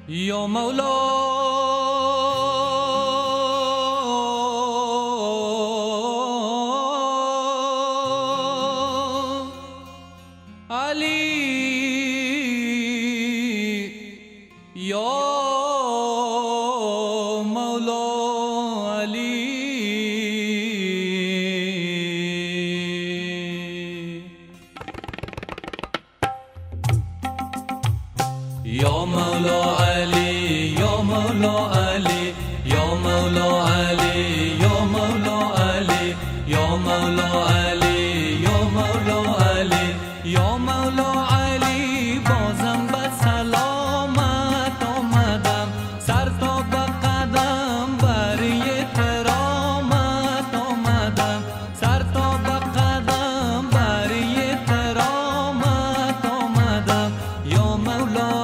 یا مولا یا مولا علی یا مولا علی یا مولا علی یا مولا علی یا مولا علی یا مولا علی یا مولا علی بازم به سلامت آمدم سر تا به قدم بری کرامت آمدم سر تا به قدم بری کرامت آمدم یا مولا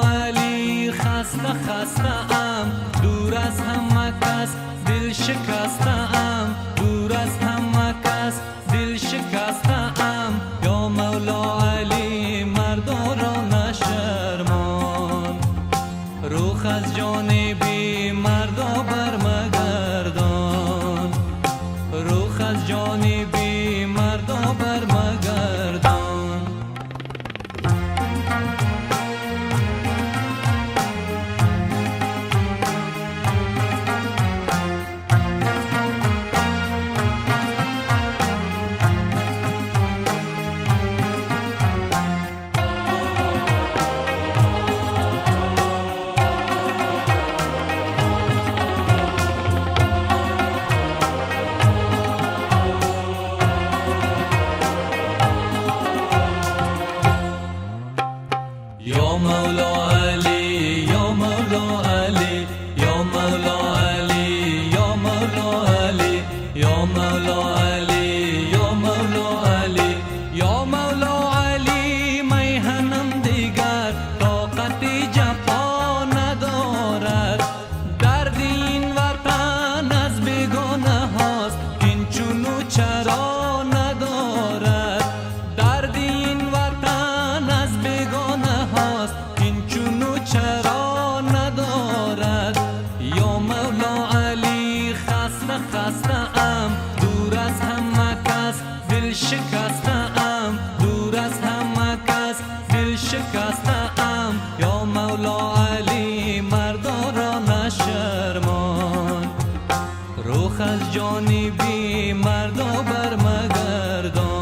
خسته ام دور از همه کس دل شکسته ام دور از همه کس دل شکسته ام یا مولا علی مردا را نشرمان روح از جانبی مردا برمگردان روح از جانبی مردا برمگردان یا مولا علی یا مولا علی یا مولا علی یا مولا علی یا مولا علی یا مولا علی یا مولا علی میهنم دیگر طاقت جفا ندارد درد این وطن از بیگانه هاست این چونو چرا ندارد درد این وطن از بیگانه هاست این چونو چرا ندارد یا مولا علی خسته ام دور از همه کس دل شکسته ام دور از همه کس دل شکسته ام یا مولا علی مردا را نشرمان روح از جانبی مردا برمگردان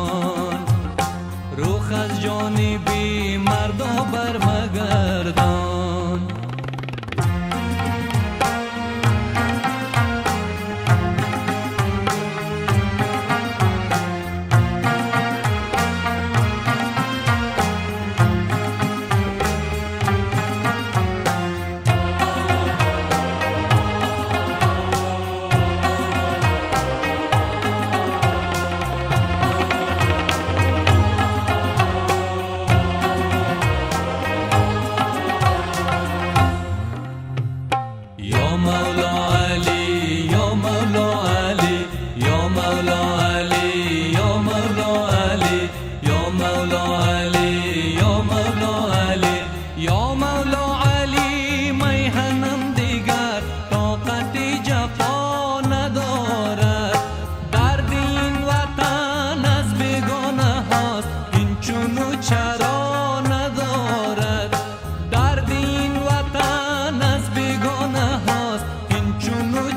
روح از جانبی مردا برمگردان یا مولا علی یا مولا علی یا مولا علی یا مولا علی یا مولا علی یا مولا علی یا مولا علی میهنم دیگر طاقت جفا ندارد درد این وطن از بیگانه هاست این چونو چرا ندارد درد این وطن از بیگانه هاست این چونو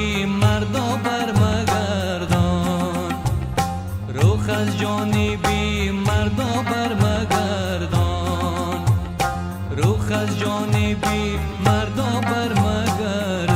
بی مردا برمگردان، رخ از جانبی مردا برمگردان، رخ از جانبی مردا برمگردان.